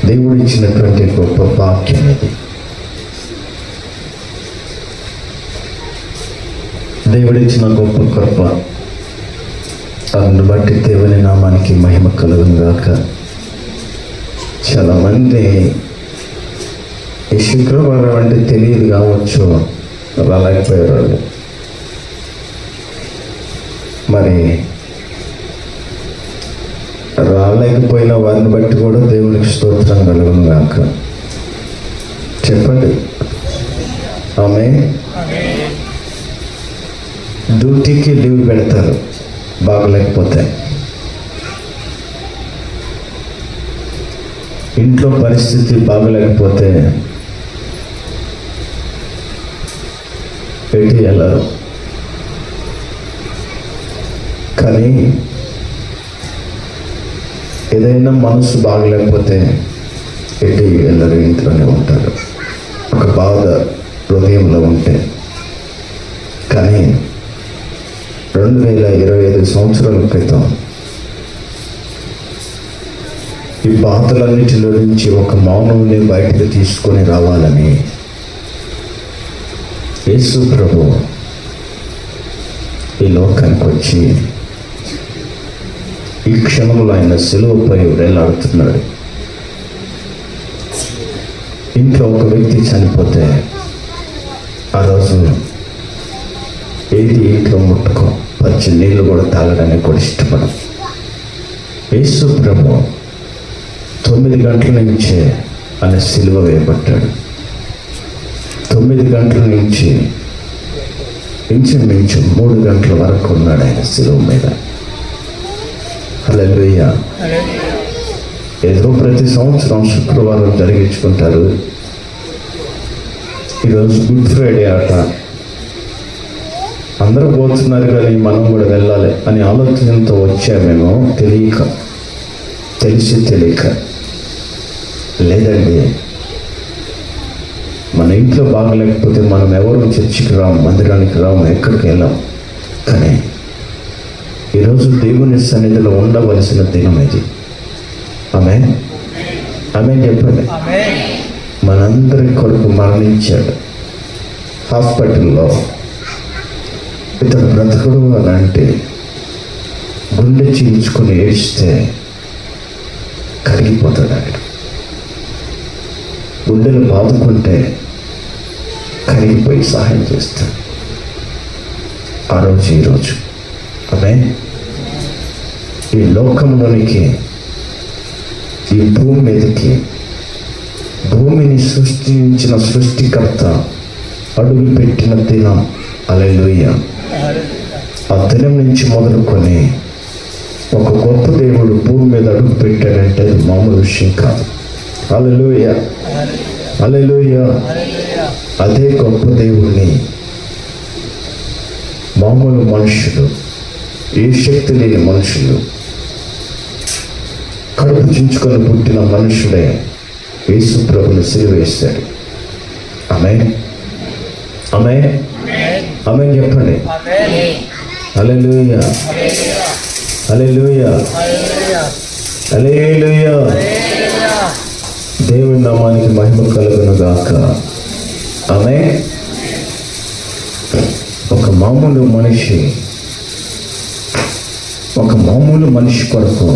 దేవుడు ఇచ్చినటువంటి గొప్ప వాక్యం ఇది. దేవుడిచ్చిన గొప్ప కృప, అందును బట్టి దేవుని నామానికి మహిమ కలుగును గాక. చాలామంది ఈ శుక్రవారం అంటే తెలియదు కావచ్చు, రాలేకపోయారు. మరి రాలేకపోయిన వారిని బట్టి కూడా దేవునికి స్తోత్రం కలుగును గాక. చెప్పండి ఆమె. డ్యూటీకి లీవ్ పెడతారు బాగలేకపోతే, ఇంట్లో పరిస్థితి బాగలేకపోతే ఎటు వెళ్ళరు. కానీ ఏదైనా మనసు బాగలేకపోతే ఎటు వెళ్ళరు, ఇంట్లోనే ఉంటారు, ఒక బాధ హృదయంలో ఉంటే. కానీ 2025 సంవత్సరాల క్రితం ఈ బాధలన్నిటిలో నుంచి ఒక మానవుని బయటకు తీసుకొని రావాలని యేసు ప్రభు ఈ లోకానికి వచ్చి ఈ క్షణంలో ఆయన సిలువపై వేలాడుతున్నాడు. ఇంట్లో ఒక వ్యక్తి చనిపోతే ఆ రోజు ఏది ఇంట్లో ముట్టుకో, పచ్చి నీళ్ళు కూడా తాగడానికి కూడా ఇష్టపడం. యేసు ప్రభు 9 గంటల నుంచే ఆయన సిలువ వేయబడ్డాడు. 9 గంటల నుంచి ఇంచుమించు 3 గంటల వరకు ఉన్నాడు ఆయన సిలువ మీద. హల్లెలూయా. ఏదో ప్రతి సంవత్సరం శుక్రవారం జరిగించుకుంటారు. ఈరోజు గుడ్ ఫ్రైడే ఆట, అందరూ పోతున్నారు కానీ మనం కూడా వెళ్ళాలి అని ఆలోచనతో వచ్చామేమో, తెలియక లేదండి. మన ఇంట్లో బాగలేకపోతే మనం ఎవరు చర్చికి రాము, మందిరానికి రాము, ఎక్కడికి వెళ్ళాం. కానీ ఈరోజు దేవుని సన్నిధిలో ఉండవలసిన దినం ఇది. ఆమేన్, ఆమేన్ చెప్పండి. మనందరి కొరకు మరణించాడు. హాస్పిటల్లో ఇతను బ్రతకడు అని అంటే గుండె చీల్చుకొని ఏడిస్తే కరిగిపోతాడు. ఆయన గుండెలు బాదుకుంటే కరిగిపోయి సహాయం చేస్తాడు. ఆ రోజు ఈరోజు ఆమె ఈ లోకంలోనికి, ఈ భూమి మీదకి, భూమిని సృష్టించిన సృష్టికర్త అడుగు పెట్టిన దినం. హల్లెలూయా. ఆ దినం నుంచి మొదలుకొని ఒక గొప్ప దేవుడు భూమి మీద అడుగు పెట్టాడంటే అది మామూలు విషయం కాదు. హల్లెలూయా, హల్లెలూయా. అదే గొప్ప దేవుణ్ణి మామూలు మనుషులు, ఏ శక్తి లేని మనుషులు, కడుపు చించుకొని పుట్టిన మనుషుడే యేసు ప్రభుని సిలువేశాడు. ఆమేన్, ఆమేన్, ఆమేన్ చెప్పండి. హల్లెలూయా, హల్లెలూయా, హల్లెలూయా. దేవుని నామానికి మహిమ కలుగును గాక. ఆమేన్. ఒక మామూలు మనిషి కొరకు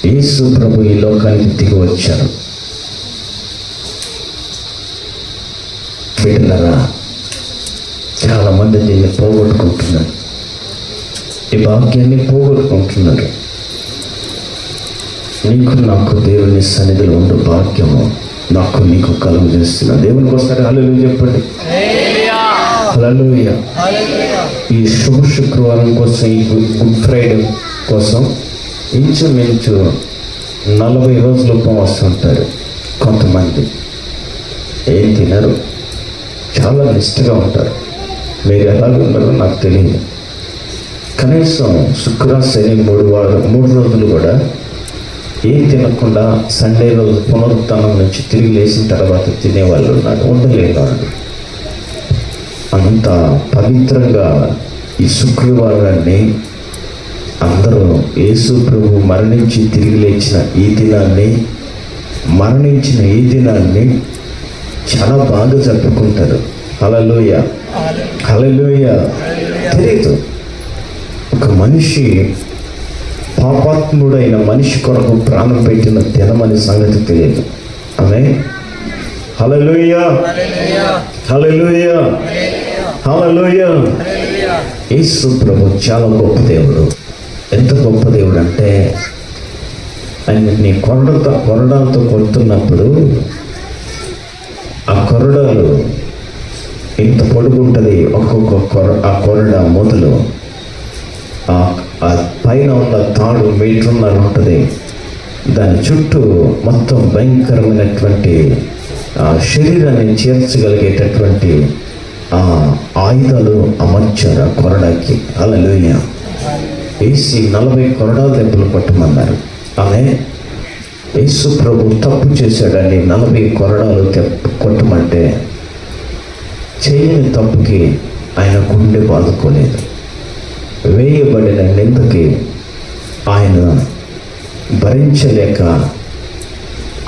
యేసు ప్రభు ఈ లోకానికి దిగి వచ్చారు. బిడ్డలారా, చాలా మంది దీన్ని పోగొట్టుకుంటున్నారు, ఈ భాగ్యాన్ని పోగొట్టుకుంటున్నారు. నీకు నాకు దేవుని సన్నిధిలో ఉండే భాగ్యము నాకు నీకు కలుగు చేస్తున్నా. దేవునికి వస్తారు. హల్లెలూయా చెప్పండి. హల్లెలూయా. ఈ శుభ శుక్రవారం కోసం, ఈ గుడ్ ఫ్రైడే కోసం ఇంచుమించు 40 రోజులు ఉపవాసం ఉంటారు. కొంతమంది ఏం తినరు, చాలా నిష్ఠగా ఉంటారు. మీరు ఎలాగున్నారో నాకు తెలియదు. కనీసం శుక్ర శని 3 రోజులు కూడా ఏం తినకుండా సండే రోజు పునరుత్థానం నుంచి తిరిగి లేచిన తర్వాత తినేవాళ్ళు ఉన్నారు, ఉండలేని వాళ్ళు. అంత పవిత్రంగా ఈ శుక్రవారాన్ని అందరూ యేసు ప్రభు మరణించి తిరిగి లేచిన ఈ దినాన్ని మరణించిన ఈ దినాన్ని చాలా బాగా జరుపుకుంటారు. హల్లెలూయా, హల్లెలూయా. తెలియదు, ఒక మనిషి పాపాత్ముడైన మనిషి కొరకు ప్రాణం పెట్టిన దినమని సంగతి తెలియదు. ఆమె హల్లెలూయా, హల్లెలూయా, హల్లెలూయా. యేసు ప్రభు చాలా గొప్ప దేవుడు. ఎంత గొప్ప దేవుడు అంటే, ఆయన నీ కొరడాలతో కొడుతున్నప్పుడు ఆ కొరడాలు ఇంత పొడుగుంటుంది. ఒక్కొక్క ఆ కొరడ మొదలు ఆ పైన ఉన్న తాడు మీటర్న్నర ఉంటుంది. దాని చుట్టూ మొత్తం భయంకరమైనటువంటి శరీరాన్ని చేర్చగలిగేటటువంటి ఆయుధాలు అమర్చారు ఆ కొరడాకి. హల్లెలూయా. వేసి 40 కొరడాల దెబ్బలు కొట్టమన్నారు. ఆమె యేసు ప్రభు తప్పు చేశాడని 40 కొరడాలు కొట్టమంటే చేయని తప్పుకి ఆయన గుండె బాదుకోలేదు. వేయబడిన నిందకి ఆయన భరించలేక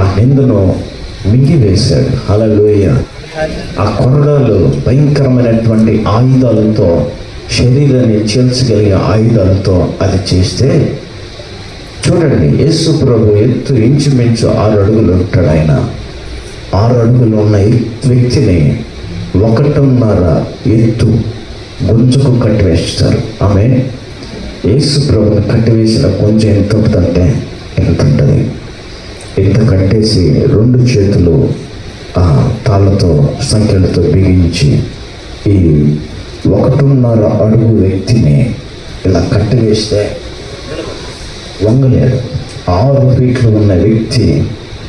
ఆ నిందను మింగివేశాడు. హల్లెలూయా. ఆ కొరడాలు భయంకరమైనటువంటి ఆయుధాలతో, శరీరాన్ని చీల్చగలిగే ఆయుధాలతో అది చేస్తే, చూడండి, యేసు ప్రభు ఎత్తు ఇంచుమించు 6 అడుగులు ఉంటాడు. ఆయన 6 అడుగులు ఉన్న వ్యక్తిని 1.5 ఎత్తు గుంజుకు కట్టివేస్తారు. ఆమె యేసు ప్రభుని కట్టివేసిన కొంచెం ఎంత ఉంటుందంటే ఎంత ఉంటుంది, ఇంత కట్టేసి 2 చేతులు తాళ్ళతో సంఖ్యలతో బిగించి ఈ 1.5 అడుగు వ్యక్తిని ఇలా కట్టివేస్తే వంగలేడు. 6 ఫీట్లు ఉన్న వ్యక్తి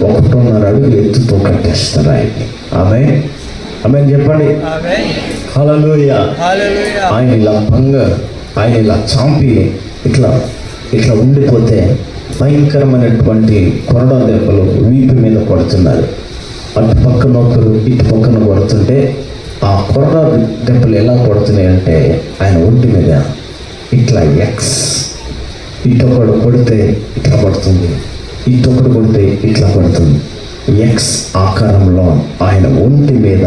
1.5 అడుగులు ఎత్తుతో కట్టేస్తారు ఆయన్ని. ఆమె చెప్పండి. హల్లెలూయా. ఆయన ఇలా ఆయన ఇలా చాంపి ఇట్లా ఉండిపోతే భయంకరమైనటువంటి కొరడా దెబ్బలు వీపు మీద కొడుతున్నారు. అటు పక్కన ఒకరు ఇటు పక్కన కొడుతుంటే ఆ కొరడా దెబ్బలు ఎలా కొడుతున్నాయి అంటే ఆయన ఒంటి మీద ఇట్లా ఎక్స్, ఇటొకడు కొడితే ఇట్లా పడుతుంది, ఇటొకడు కొడితే ఇట్లా పడుతుంది. ఎక్స్ ఆకారంలో ఆయన ఒంటి మీద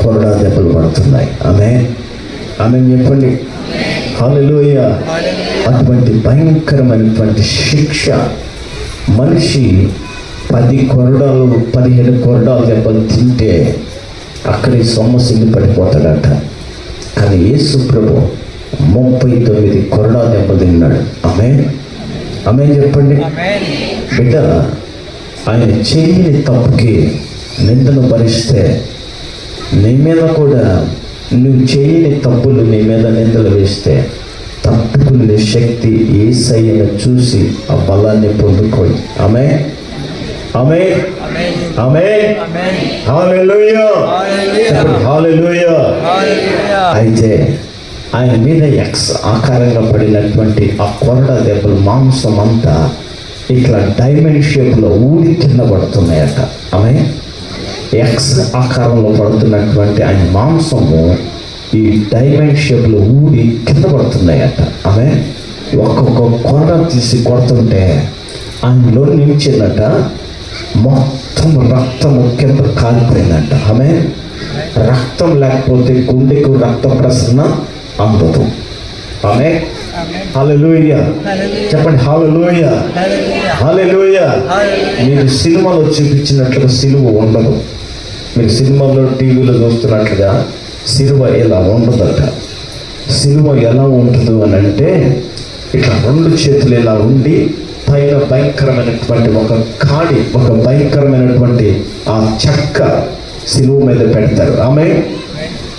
కొరడా దెబ్బలు పడుతున్నాయి. ఆమె చెప్పండి. హల్లెలూయా. అటువంటి భయంకరమైనటువంటి శిక్ష మనిషి 10 కొరడాలు 15 కొరడాలు దెబ్బలు తింటే అక్కడి సొమ్మసిల్లి పడిపోతాడట. కానీ యేసు ప్రభు 39 కొరడా దెబ్బలు తిన్నాడు. ఆమె చెప్పండి. బిడ్డ, ఆయన చేయని తప్పుకి నిందను భరిస్తే నీ మీద కూడా, నువ్వు చేయని తప్పులు నీ మీద నిందలు వేస్తే తట్టుకునే శక్తి యేసయ్యను చూసి ఆ బలాన్ని పొందుకోయి. ఆమె హల్లెలూయా, హల్లెలూయా. అయితే ఆయన మీద ఎక్స్ ఆకారంగా పడినటువంటి ఆ కొరడా దెబ్బలు మాంసం అంతా ఇట్లా డైమండ్ షేప్లో ఊడి కింద పడుతున్నాయట. ఆమె ఎక్స్ ఆకారంలో పడుతున్నటువంటి ఆయన మాంసము ఈ డైమండ్ షేప్లో ఊడి కింద పడుతున్నాయట. ఆమె ఒక్కొక్క కొరడ తీసి కొడుతుంటే ఆయనలో నిలిచిందట. మొత్తం రక్తము కింద కాలిపోయిందంట. ఆమె రక్తం లేకపోతే గుండెకు రక్త ప్రసరణ అందదు. ఆమె హల్లెలూయా. చెప్పండి. హల్లెలూయా, హల్లెలూయా. మీరు సినిమాలో చూపించినట్లుగా సిలువ ఉండదు. మీరు సినిమాలో టీవీలో చూస్తున్నట్లుగా సిలువ ఇలా ఉండదట. సిలువ ఎలా ఉంటుంది అని అంటే ఇట్లా 2 చేతులు ఇలా ఉండి పైన భయంకరమైనటువంటి ఒక భయంకరమైనటువంటి ఆ చెక్క సిలువ మీద పెడతారు. ఆమె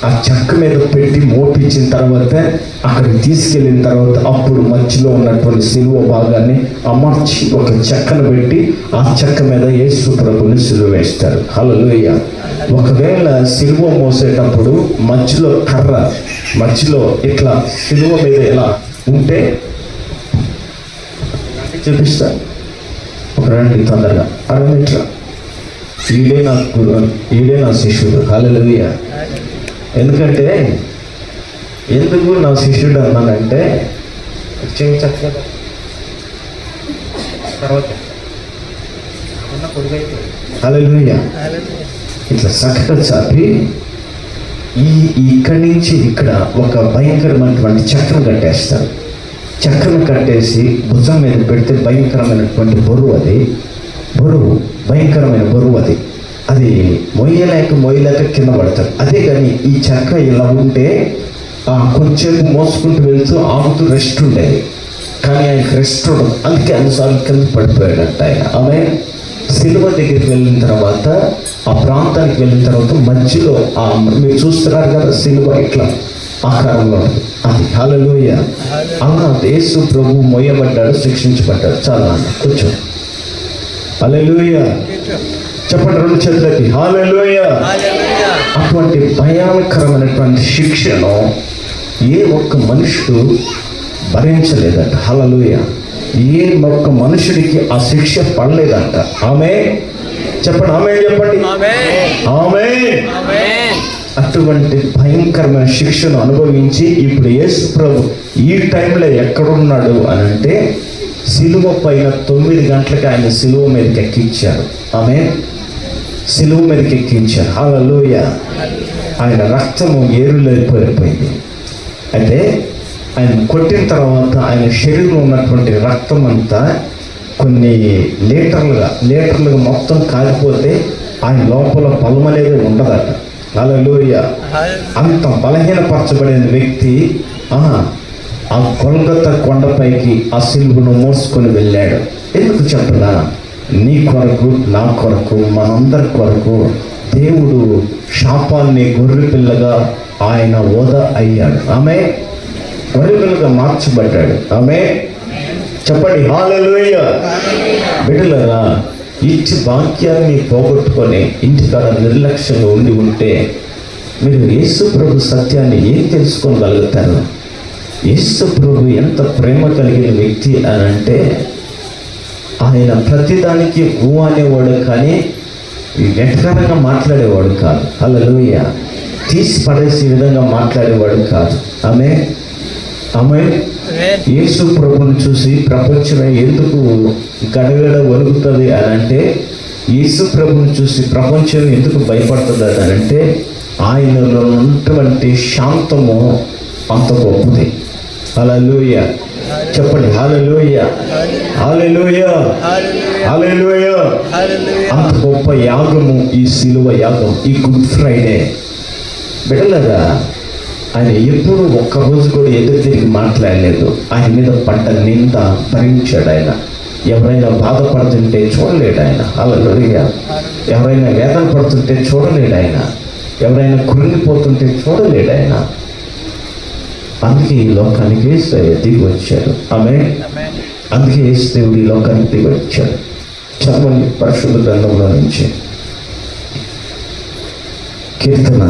ఆ చెక్క మీద పెట్టి మోపించిన తర్వాత అక్కడికి తీసుకెళ్ళిన తర్వాత అప్పుడు మధ్యలో ఉన్నటువంటి సిలువ భాగాన్ని అమర్చి ఒక చెక్కను పెట్టి ఆ చెక్క మీద యేసు ప్రభుని సిలువ వేస్తారు. హల్లెలూయా. ఒకవేళ సిలువ మోసేటప్పుడు మధ్యలో కర్ర మధ్యలో ఇట్లా సిలువ మీద ఇలా ఉంటే చూపిస్తారు. ఒక రండి తొందరగా 6 మీటర్ల ఈడే నా శిష్యుడు. హల్లెలూయా. ఎందుకంటే ఎందుకు నా శిష్యుడు అన్నానంటే తర్వాత హల్లెలూయా. ఇట్లా చక్కగా చాపి ఇక్కడి నుంచి ఇక్కడ ఒక భయంకరమైనటువంటి చక్రం కట్టేస్తారు. చక్రం కట్టేసి భుజం మీద పెడితే భయంకరమైనటువంటి బరువు, అది బరువు, భయంకరమైన బరువు. అది మొయ్యలేక కింద పడతాడు. అదే కానీ ఈ చక్ర ఇలా ఉంటే కొంచెం మోసుకుంటూ వెళ్తూ ఆగుతూ రెస్ట్ ఉండేది, కానీ ఆయనకి రెస్ట్ ఉండదు. అందుకే అన్నిసార్లు కింద పడిపోయాడంట ఆయన. ఆమె సిలువ దగ్గరికి వెళ్ళిన తర్వాత, ఆ ప్రాంతానికి వెళ్ళిన తర్వాత మధ్యలో మీరు చూస్తున్నారు కదా, సిలువ ఇట్లా ఆకారంలో ఉంటుంది. అది హల్లెలూయా. అలా యేసు ప్రభు మొయ్యబడ్డాడు, శిక్షించబడ్డాడు. చాలా అన్న కూర్చో. హల్లెలూయా చెప్పండి, రెండు చేతులకి హల్లెలూయా. అటువంటి భయంకరమైనటువంటి శిక్షను ఏ ఒక్క మనుషుడు భరించలేదంట. హల్లెలూయా. ఏ ఒక్క మనుషుడికి ఆ శిక్ష పడలేదంట. ఆమె చెప్పండి, ఆమె చెప్పండి, ఆమె. అటువంటి భయంకరమైన శిక్షను అనుభవించి ఇప్పుడు యేసు ప్రభు ఈ టైంలో ఎక్కడున్నాడు అని అంటే, సిలువ పైన 9 గంటలకి ఆయన సిలువ మీదకి ఎక్కించారు. ఆమె సిలువ మీదకి ఎక్కించారు. హల్లెలూయా. ఆయన రక్తము ఏరులైపోయింది. అయితే ఆయన కొట్టిన తర్వాత ఆయన శరీరంలో ఉన్నటువంటి రక్తం అంతా కొన్ని లీటర్లుగా మొత్తం కాలిపోతే ఆయన లోపల బలం అనేది ఉండదట. హల్లెలూయా. అంత బలహీనపరచబడిన వ్యక్తి ఆ గొల్గొతా కొండపైకి ఆ సిలువను మోసుకొని వెళ్ళాడు. ఎందుకు చెప్పనా? నీ కొరకు, నా కొరకు, మనందరి కొరకు దేవుడు శాపాన్ని గొర్రె పిల్లగా ఆయన ఓదా అయ్యాడు. ఆమె గొర్రె పిల్లగా మార్చబడ్డాడు. ఆమె చెప్పండి హల్లెలూయా. బిడ్డలారా, ఇచ్చి వాక్యాన్ని పోగొట్టుకొని ఇంటికాడ నిర్లక్ష్యంగా ఉంటే మీరు యేసు ప్రభు సత్యాన్ని ఏం తెలుసుకోగలుగుతారు? యేసు ప్రభు ఎంత ప్రేమ కలిగిన వ్యక్తి అని అంటే, ఆయన ప్రతిదానికి ఊ అనేవాడు, కానీ వెటకారంగా మాట్లాడేవాడు కాదు. హల్లెలూయా. తీసి పడేసే విధంగా మాట్లాడేవాడు కాదు. ఆమె యేసు ప్రభుని చూసి ప్రపంచం ఎందుకు గడగడ వణుకుతుంది అని అంటే, యేసు ప్రభుని చూసి ప్రపంచం ఎందుకు భయపడుతుంది అని అంటే, ఆయనలో ఉన్నటువంటి శాంతము అంత గొప్పది. హల్లెలూయా చెప్పండి, హల్లెలూయా, హల్లెలూయా, హల్లెలూయా. అంత గొప్ప యాగము ఈ సిలువ యాగం, ఈ గుడ్ ఫ్రైడే. బిడ్డలారా, ఆయన ఎప్పుడు ఒక్కరోజు కూడా ఎదురు తిరిగి మాట్లాడలేదు. ఆయన మీద పడ్డ నింద భరించాడు ఆయన. ఎవరైనా బాధపడుతుంటే చూడలేడు ఆయన. హల్లెలూయా. ఎవరైనా వేదన పడుతుంటే చూడలేడు ఆయన. ఎవరైనా కృంగిపోతుంటే చూడలేడు ఆయన. అందుకే ఈ లోకానికి దిగి వచ్చాడు. ఆమె అందుకే యేసు దేవుడు ఈ లోకానికి దిగి వచ్చాడు. చదవండి పరిశుద్ధ గ్రంథంలో నుంచి కీర్తన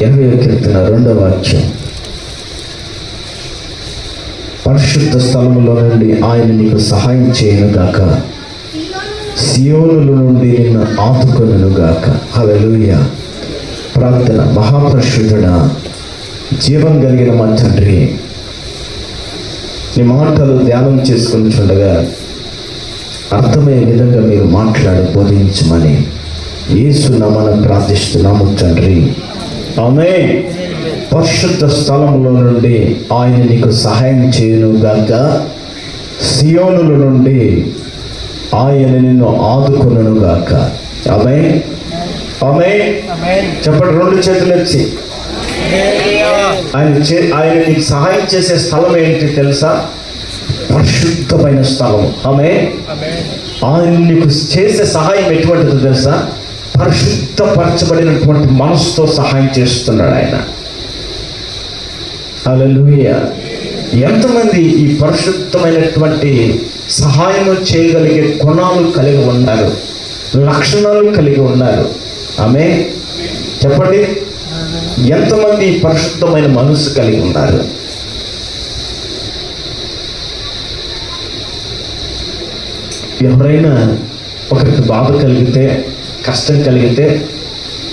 20వ కీర్తన 2వ వాక్యం. పరిశుద్ధ స్థలములో నుండి ఆయన నీకు సహాయం చేయను గాక, సియోనుల నుండి నిన్ను ఆదుకొనును గాక. హల్లెలూయా. ప్రార్థన. మహాపరిశుద్ధుడా, జీవం కలిగిన మా తండ్రి, నీ మాటలు ధ్యానం చేసుకుని చూడగా అర్థమయ్యే విధంగా మీరు మాట్లాడి బోధించమని యేసు నామమున ప్రార్థిస్తున్నాము తండ్రి. ఆమేన్. పరిశుద్ధ స్థలంలో నుండి ఆయన నీకు సహాయం చేయను గాక, సియోనుల నుండి ఆయన నిన్ను ఆదుకొనును గాక. ఆమేన్, ఆమేన్. చెప్పండి, రెండు చేతులు వచ్చి. ఆయన నీకు సహాయం చేసే స్థలం ఏంటి తెలుసా? పరిశుద్ధమైన స్థలం. ఆమేన్. ఆయన నీకు చేసే సహాయం ఎటువంటిదో తెలుసా? పరిశుద్ధపరచబడినటువంటి మనసుతో సహాయం చేస్తున్నాడు ఆయన. హల్లెలూయా. ఎంతమంది ఈ పరిశుద్ధమైనటువంటి సహాయం చేయగలిగే గుణాలు కలిగి ఉన్నారు, లక్షణాలు కలిగి ఉన్నారు? ఆమె చెప్పండి, ఎంతమంది పరిశుద్ధమైన మనసు కలిగి ఉన్నారు? ఎవరైనా ఒకరికి బాధ కలిగితే, కష్టం కలిగితే,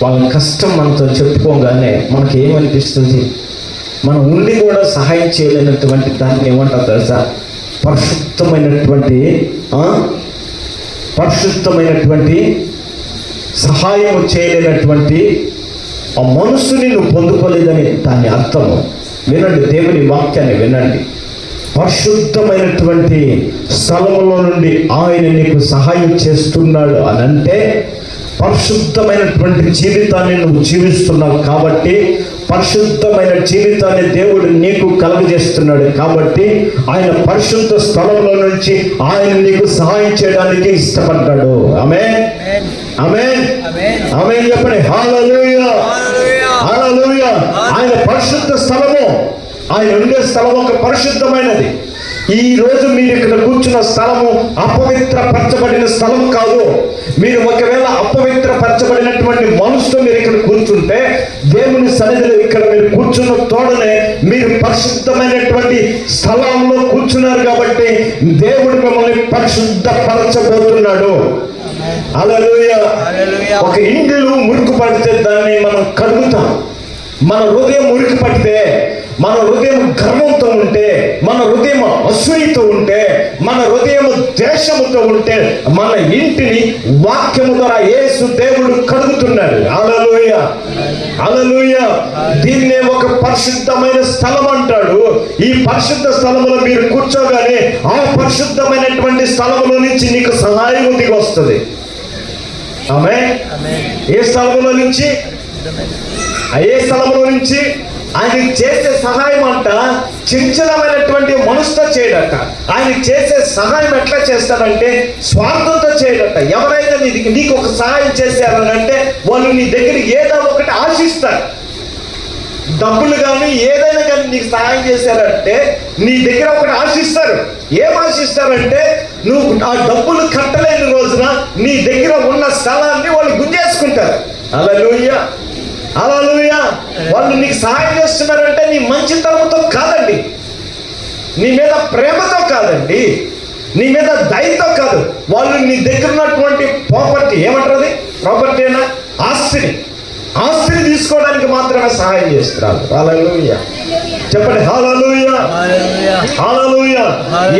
వాళ్ళ కష్టం మనతో చెప్పుకోగానే మనకి ఏమనిపిస్తుంది? మనం ఉండి కూడా సహాయం చేయలేనటువంటి దాన్ని ఏమంటారు తెలుసా? పరిశుద్ధమైనటువంటి సహాయం చేయలేనటువంటి ఆ మనసుని నువ్వు పొందుకోలేదని దాని అర్థము. వినండి, దేవుని వాక్యాన్ని వినండి. పరిశుద్ధమైనటువంటి స్థలంలో నుండి ఆయన నీకు సహాయం చేస్తున్నాడు అని అంటే పరిశుద్ధమైనటువంటి జీవితాన్ని నువ్వు జీవిస్తున్నావు కాబట్టి, పరిశుద్ధమైన జీవితాన్ని దేవుడు నీకు కలుగజేస్తున్నాడు కాబట్టి, ఆయన పరిశుద్ధ స్థలంలో నుంచి ఆయన నీకు సహాయం చేయడానికి ఇష్టపడ్డాడు. ఆమేన్, ఆమేన్, ఆమేన్ చెప్పండి. హల్లెలూయా, హల్లెలూయా. ఆయన పరిశుద్ధ స్థలము, ఆయన ఉండే స్థలం ఒక పరిశుద్ధమైనది. ఈ రోజు మీరు ఇక్కడ కూర్చున్న స్థలము అపవిత్రపరచబడిన స్థలం కాదు. మీరు ఒకవేళ అపవిత్రపరచబడినటువంటి మనసుతో మీరు ఇక్కడ కూర్చుంటే, దేవుని సన్నిధిలో ఇక్కడ మీరు కూర్చున్న తోడనే మీరు పరిశుద్ధమైనటువంటి స్థలంలో కూర్చున్నారు కాబట్టి దేవుడు మిమ్మల్ని పరిశుద్ధపరచబోతున్నాడు. హల్లెలూయా. ఒక ఇంటిలో మురికి పడితే దాన్ని మనం కడుగుతాం. మన హృదయం మురికి పడితే, మన హృదయం గర్వంతో ఉంటే, మన హృదయం అసూయతో ఉంటే, మన హృదయం ద్వేషముతో ఉంటే, మన ఇంటిని వాక్యము ద్వారా యేసు దేవుడు కడుగుతున్నాడు. హల్లెలూయా, హల్లెలూయా. దీన్నే ఒక పరిశుద్ధమైన స్థలం అంటాడు. ఈ పరిశుద్ధ స్థలములో మీరు కూర్చోగానే ఆ పరిశుద్ధమైనటువంటి స్థలములో నుంచి నీకు సహాయం దిగి వస్తుంది. ఆమేన్. ఏ స్థలములో నుంచి? ఏ స్థలంలో నుంచి? ఆయన చేసే సహాయం అంట చంచలమైనటువంటి మనసుతో చేయడట. ఆయన చేసే సహాయం ఎట్లా చేస్తాడంటే స్వార్థంతో చేయడట. ఎవరైనా నీకు ఒక సహాయం చేశారనంటే వాళ్ళు నీ దగ్గర ఏదో ఒకటి ఆశిస్తారు. డబ్బులు కానీ ఏదైనా కానీ నీకు సహాయం చేశారంటే నీ దగ్గర ఒకటి ఆశిస్తారు. ఏం ఆశిస్తారంటే నువ్వు ఆ డబ్బులు కట్టలేని రోజున నీ దగ్గర ఉన్న స్థలాన్ని వాళ్ళు గుంజేసుకుంటారు. హల్లెలూయా, హల్లెలూయా. వాళ్ళు నీకు సహాయం చేస్తున్నారంటే నీ మంచితనంతో కాదండి, నీ మీద ప్రేమతో కాదండి, నీ మీద దయతో కాదు. వాళ్ళు నీ దగ్గర ఉన్నటువంటి ప్రాపర్టీ, ఏమంటారు ప్రాపర్టీనా, ఆస్తిని తీసుకోవడానికి మాత్రమే సహాయం చేస్తున్నారు. హల్లెలూయా చెప్పండి. హల్లెలూయా, హల్లెలూయా.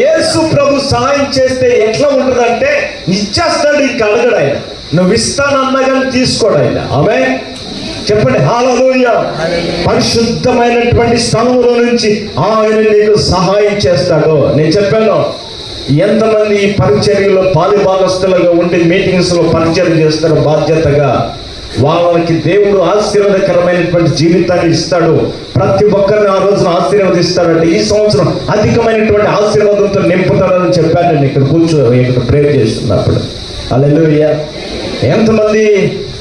యేసు ప్రభు సహాయం చేస్తే ఎట్లా ఉంటుందంటే ఇచ్చేస్తాడు, ఇంక అడగడు ఆయన. నువ్వు ఇస్తానన్నా కానీ తీసుకోడు ఆయన. ఆమేన్ చెప్పండి. హల్లెలూయా. పరిశుద్ధమైనటువంటి స్థలంలో నుంచి ఆయన నీకు సహాయం చేస్తాడు. నేను చెప్పాను, ఎంతమంది ఈ పరిచర్యలో పాలుభాగస్తులుగా ఉండి మీటింగ్స్ లో పరిచయం చేస్తారు బాధ్యతగా, వాళ్ళకి దేవుడు ఆశీర్వాదకరమైనటువంటి జీవితాన్ని ఇస్తాడు. ప్రతి ఒక్కరిని ఆ రోజున ఆశీర్వదిస్తాడంటే ఈ సంవత్సరం అధికమైనటువంటి ఆశీర్వాదంతో నింపుతాడని చెప్పాను నేను ఇక్కడ ప్రేర్ చేస్తున్నప్పుడు. హల్లెలూయా. ఎంతమంది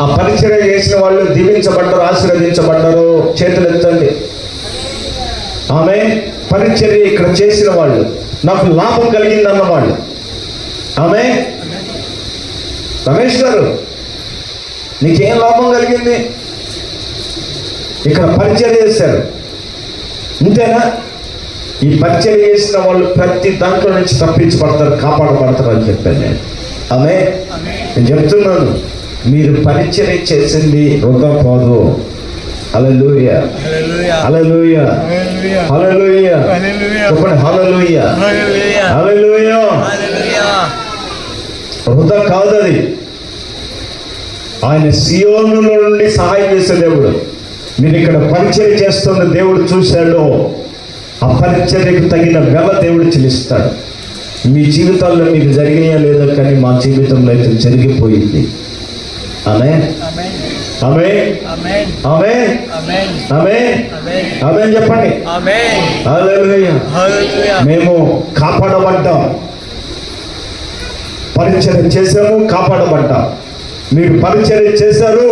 ఆ పరిచర్య చేసిన వాళ్ళు దీవించబడ్డారు, ఆశీర్వదించబడ్డారు? చేతులు ఎత్తండి. ఆమె పరిచర్య ఇక్కడ చేసిన వాళ్ళు, నాకు లాభం కలిగింది అన్నవాళ్ళు. ఆమె రమేష్ గారు నీకేం లాభం కలిగింది? ఇక్కడ పరిచర్య చేశారు, ఇంతేనా? ఈ పరిచర్య చేసిన వాళ్ళు ప్రతి దాంట్లో నుంచి తప్పించబడతారు, కాపాడబడతారు అని చెప్పాను నేను. ఆమె నేను చెప్తున్నాను, మీరు పరిచర్య చేసింది వృధా పోదు. హల్లెలూయా, హల్లెలూయా, హల్లెలూయా చెప్పండి. హల్లెలూయా, హల్లెలూయా. వృధా కాదు అది. ఆయన సియోను నుండి సహాయం చేసే దేవుడు. మీరు ఇక్కడ పరిచర్య చేస్తున్న దేవుడు చూశాడు, ఆ పరిచర్యకు తగిన వెల దేవుడు చెల్లిస్తాడు. మీ జీవితాల్లో మీకు జరిగినాయా లేదో కానీ మా జీవితంలో అయితే జరిగిపోయింది. ఆమేన్, ఆమేన్, ఆమేన్, ఆమేన్, ఆమేన్ చెప్పండి. హల్లెలూయా. మేము కాపాడబడ్డాం, పరిచర్య చేశాము, కాపాడబడ్డాం. మీరు పరిచర్య చేశారు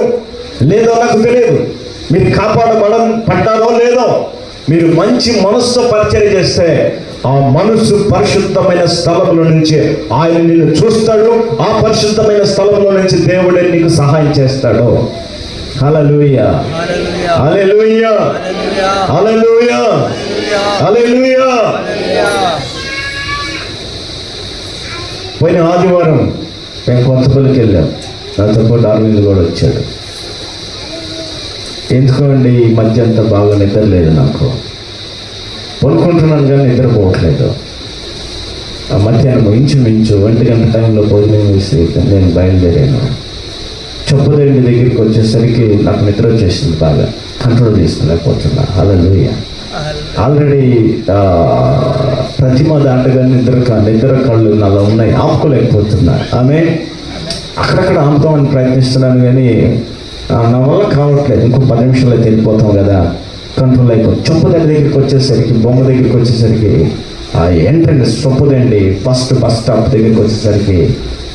లేదో నాకు తెలియదు, మీరు పడ్డారో లేదో. మీరు మంచి మనసుతో పరిచర్య చేస్తే ఆ మనసు పరిశుద్ధమైన స్థలంలో నుంచి ఆయన నిన్ను చూస్తాడు. ఆ పరిశుద్ధమైన స్థలంలో నుంచి దేవుడే నీకు సహాయం చేస్తాడు. హల్లెలూయా, హల్లెలూయా, హల్లెలూయా, హల్లెలూయా. పోయిన ఆదివారం మేము కొత్తపల్లికి వెళ్ళాం. నాతో పాటు అరవింద్ కూడా వచ్చాడు. ఎందుకండి ఈ మధ్య అంతా బాగా నిద్ర లేదు, నాకు పడుకుంటున్నాను కానీ నిద్రపోవట్లేదు. మధ్యాహ్నం ఇంచుమించు 1 గంట టైంలో భోజనం వేసి నేను బయలుదేరాను. చొప్పుదండి దగ్గరికి వచ్చేసరికి నాకు నిద్ర వచ్చేసింది, బాగా కంట్రోల్ చేసుకోలేకపోతున్నా. హల్లెలూయా. ఆల్రెడీ ప్రతిమ దాటగా నిద్ర కళ్ళు నాలో ఉన్నాయి, ఆపుకోలేకపోతున్నా. ఆమె అక్కడక్కడ ఆపుతామని ప్రయత్నిస్తున్నాను కానీ నా వల్ల కావట్లేదు. ఇంకో 10 నిమిషాల్లో వెళ్ళిపోతాం కదా, కంట్రోల్ అయిపోతుంది. చొప్పుదండి దగ్గరికి వచ్చేసరికి, బొమ్మ దగ్గరికి వచ్చేసరికి, ఆ ఎంట్రెన్స్ చొప్పుదండి ఫస్ట్ బస్ స్టాప్ దగ్గరికి వచ్చేసరికి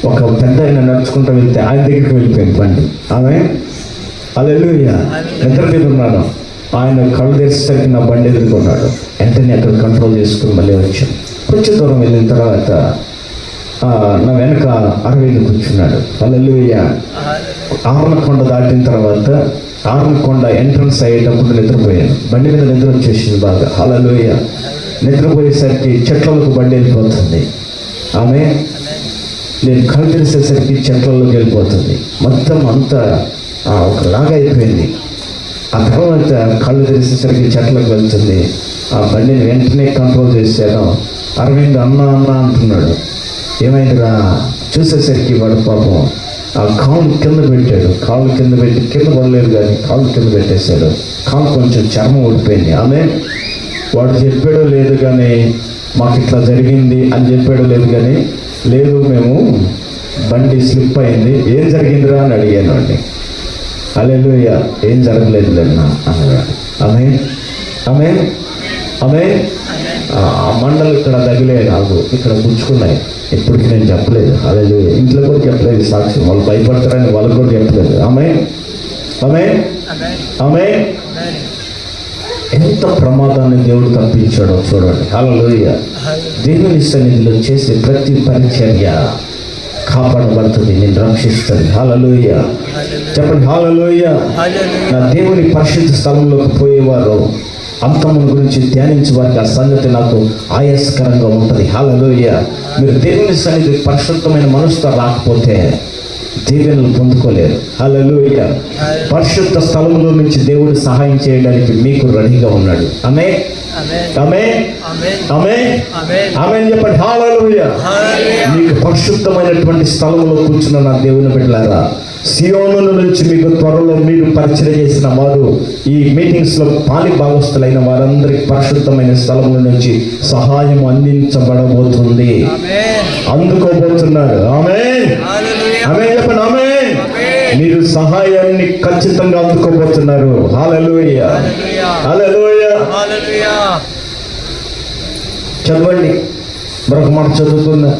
ఒక పెద్ద ఆయన నడుచుకుంటూ వెళ్తే ఆయన దగ్గరికి వెళ్ళిపోయింది బండి. ఆమె హల్లెలూయా. నిద్ర మీద ఉన్నాడు. ఆయన కళ్ళు తెరిచేసరికి నా బండి ఎదుర్కొన్నాడు. వెంటనే అక్కడ కంట్రోల్ చేసుకుని మళ్ళీ వచ్చాను. కొంచెం దూరం వెళ్ళిన తర్వాత నా వెనక అరవింద్ కూర్చున్నాడు. హల్లెలూయా. ఆర్నకొండ దాటిన తర్వాత ఆర్నకొండ ఎంట్రన్స్ అయ్యేటప్పుడు నిద్రపోయాను. బండి మీద నిద్ర వచ్చేసింది బాగా. హల్లెలూయా. నిద్రపోయేసరికి చెట్లకు బండి వెళ్ళిపోతుంది. ఆమె నేను కళ్ళు తెరిసేసరికి చెట్లలోకి వెళ్ళిపోతుంది. మొత్తం అంతా ఒకలాగా అయిపోయింది. ఆ తర్వాత కళ్ళు తెరిసేసరికి చెట్లకు వెళ్తుంది. ఆ బండిని వెంటనే కంట్రోల్ చేశాను. అరవింద్ అన్న అంటున్నాడు. ఏమైందిరా? చూసేసరికి వాడు పాపం ఆ కాలు కింద పెట్టాడు. కాళ్ళు కింద పెట్టి, కింద పడలేదు కానీ కాళ్ళు కింద పెట్టేశాడు. కాలు కొంచెం చర్మం ఊడిపోయింది. ఆమె వాడు చెప్పాడో లేదు కానీ మాకు ఇట్లా జరిగింది అని చెప్పాడో లేదు కానీ, లేదు మేము బండి స్లిప్ అయింది. ఏం జరిగిందిరా అని అడిగాను అండి. హల్లెలూయా. ఏం జరగలేదు లేదన్నా అన్నాడు. ఆమె ఆ మండలు ఇక్కడ తగిలే నాకు, ఇక్కడ గుచ్చుకున్నాయి. ఇప్పటికి నేను చెప్పలేదు. హల్లెలూయా. ఇంట్లో కూడా చెప్పలేదు సాక్ష్యం. వాళ్ళు భయపడతారని వాళ్ళకు కూడా చెప్పలేదు. ఆమె ఎంత ప్రమాదాన్ని దేవుడు తప్పించాడో చూడండి. హల్లెలూయా. దేవుని సన్నిధిలో చేసే ప్రతి పరిచర్య కాపాడబడుతుంది, నేను రక్షిస్తుంది. హల్లెలూయా. చెప్పండి హల్లెలూయా. నా దేవుని పరిశుద్ధ స్థలంలోకి పోయేవారు అంతముల గురించి ధ్యానించే వారికి ఆ సంగతి నాకు ఆయాస్కరంగా ఉంటుంది. హల్లెలూయా. మీరు దేవుని సన్నిధి పరిశుద్ధమైన మనసుతో రాకపోతే దీవెనలు పొందుకోలేరు. హల్లెలూయా. పరిశుద్ధ స్థలంలో నుంచి దేవుడు సహాయం చేయడానికి మీకు రెడీగా ఉన్నాడు. ఆమేన్. చెప్పండి హల్లెలూయా. మీకు పరిశుద్ధమైనటువంటి స్థలంలో కూర్చున్న నా దేవుని బిడ్డలారా, సియోను నుంచి మీకు త్వరలో మీరు పరిచయం చేసిన వారు, ఈ మీటింగ్స్ లో పాలి భాగస్తులైన వారందరికి పరిశుద్ధమైన స్థలముల నుంచి సహాయం అందించబడబోతుంది, అందుకోబోతున్నారు. ఆమేన్. చెప్పండి ఆమేన్. మీరు సహాయాన్ని ఖచ్చితంగా అందుకోబోతున్నారు. హల్లెలూయా. చదవండి, మరొక మాట చదువుతున్నా.